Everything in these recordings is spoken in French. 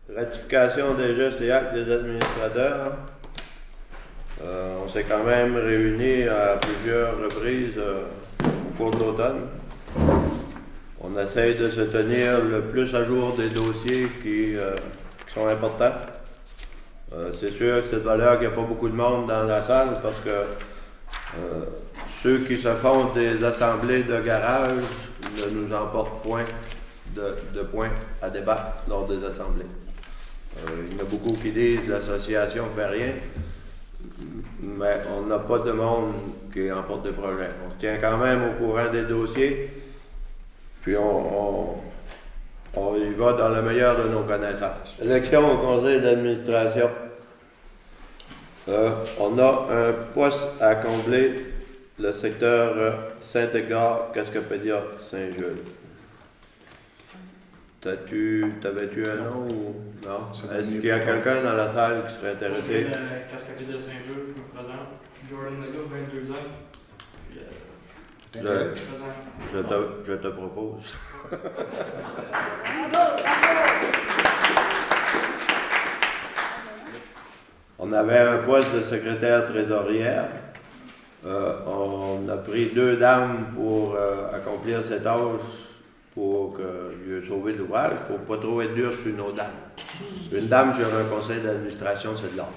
Ratification des gestes et actes des administrateurs. On s'est quand même réunis à plusieurs reprises au cours de l'automne. On essaye de se tenir le plus à jour des dossiers qui sont importants. C'est sûr que cette valeur qu'il n'y a pas beaucoup de monde dans la salle parce que ceux qui se font des assemblées de garage ne nous emportent point de points à débattre lors des assemblées. Il y en a beaucoup qui disent que l'association ne fait rien, mais on n'a pas de monde qui emporte des projets. On se tient quand même au courant des dossiers, puis on y va dans le meilleur de nos connaissances. Élection au conseil d'administration. On a un poste à combler, le secteur Saint-Égard, Cascapédia, Saint-Jules. T'avais-tu un nom ou non? Est-ce qu'il y a quelqu'un dans la salle qui serait intéressé? Cascapédia Saint-Jules, je me présente. Je suis Jordan Lega, 22 ans. Je te propose. On avait un poste de secrétaire trésorière. On a pris 2 dames pour accomplir cette tâche pour lui sauver l'ouvrage. Il ne faut pas trop être dur sur nos dames. Une dame sur un conseil d'administration, c'est de l'or.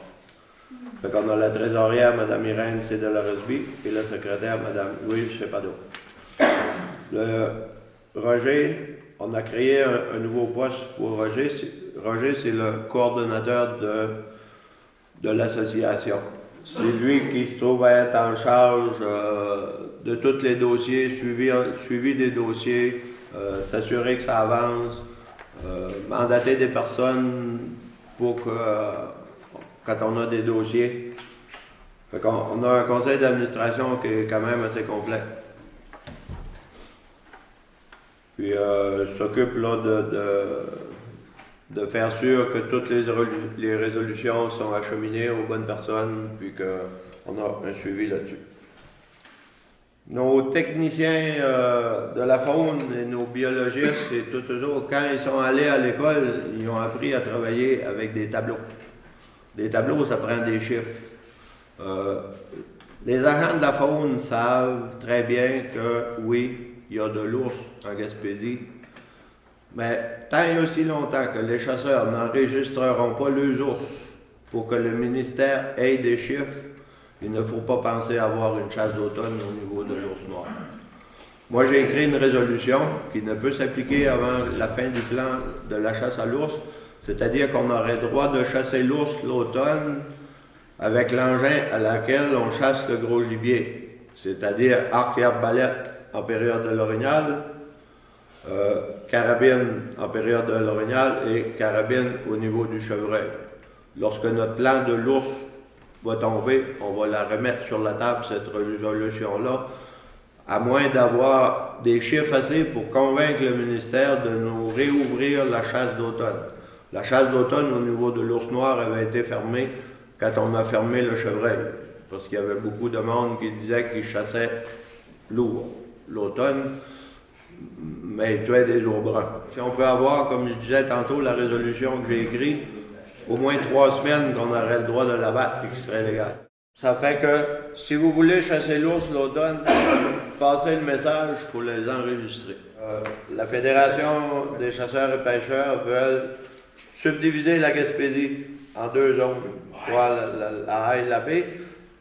Fait qu'on a la trésorière, Mme Irène Cédelaresby, et la secrétaire, Mme Louise Chepado. Le Roger, on a créé un nouveau poste pour Roger. Roger, c'est le coordonnateur de l'association. C'est lui qui se trouve à être en charge de tous les dossiers, suivi des dossiers, s'assurer que ça avance, mandater des personnes pour que, quand on a des dossiers. Fait qu'on a un conseil d'administration qui est quand même assez complet. Puis s'occupe là de faire sûr que toutes les résolutions sont acheminées aux bonnes personnes, puis qu'on a un suivi là-dessus. Nos techniciens de la faune et nos biologistes et tous eux autres, quand ils sont allés à l'école, ils ont appris à travailler avec des tableaux. Des tableaux, ça prend des chiffres. Les agents de la faune savent très bien que oui, il y a de l'ours en Gaspésie, mais tant et aussi longtemps que les chasseurs n'enregistreront pas les ours pour que le ministère ait des chiffres, il ne faut pas penser avoir une chasse d'automne au niveau de l'ours noir. Moi, j'ai écrit une résolution qui ne peut s'appliquer avant la fin du plan de la chasse à l'ours, c'est-à-dire qu'on aurait droit de chasser l'ours l'automne avec l'engin à laquelle on chasse le gros gibier, c'est-à-dire arc et arbalète en période de l'orignal, carabine en période de l'orignal et carabine au niveau du chevreuil. Lorsque notre plan de l'ours va tomber, on va la remettre sur la table, cette résolution-là, à moins d'avoir des chiffres assez pour convaincre le ministère de nous réouvrir la chasse d'automne. La chasse d'automne au niveau de l'ours noir avait été fermée quand on a fermé le chevreuil, parce qu'il y avait beaucoup de monde qui disait qu'ils chassaient l'automne, mais ils tuaient des ours bruns. Si on peut avoir, comme je disais tantôt, la résolution que j'ai écrite, au moins 3 semaines qu'on aurait le droit de l'abattre et qu'il serait légal. Ça fait que si vous voulez chasser l'ours l'automne, passez le message, il faut les enregistrer. La Fédération des chasseurs et pêcheurs veulent subdiviser la Gaspésie en 2 zones, soit la A et la B.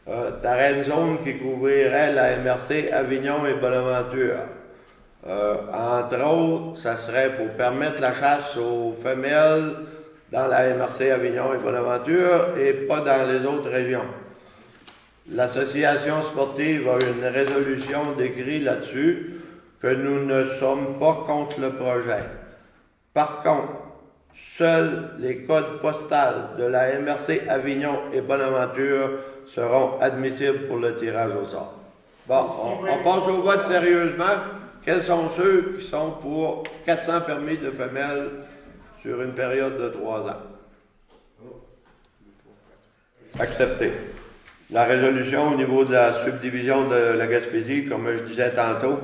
T'aurais une zone qui couvrirait la MRC Avignon et Bonaventure. Entre autres, ça serait pour permettre la chasse aux femelles dans la MRC Avignon et Bonaventure et pas dans les autres régions. L'association sportive a une résolution décrite là-dessus que nous ne sommes pas contre le projet. Par contre, seuls les codes postaux de la MRC Avignon et Bonaventure seront admissibles pour le tirage au sort. Bon, on passe au vote sérieusement. Quels sont ceux qui sont pour 400 permis de femelles sur une période de 3 ans? Accepté. La résolution au niveau de la subdivision de la Gaspésie, comme je disais tantôt,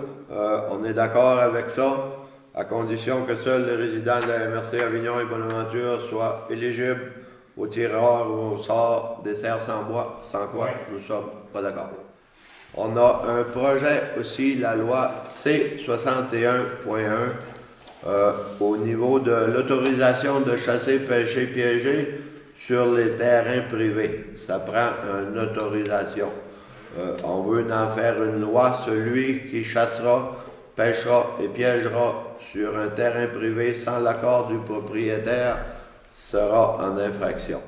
on est d'accord avec ça. à condition que seuls les résidents de la MRC Avignon et Bonaventure soient éligibles au tirage ou au sort des serres sans bois, sans quoi nous ne sommes pas d'accord. On a un projet aussi, la loi C61.1, au niveau de l'autorisation de chasser, pêcher, piéger sur les terrains privés. Ça prend une autorisation. On veut en faire une loi, celui qui chassera, pêchera et piégera sur un terrain privé sans l'accord du propriétaire sera en infraction.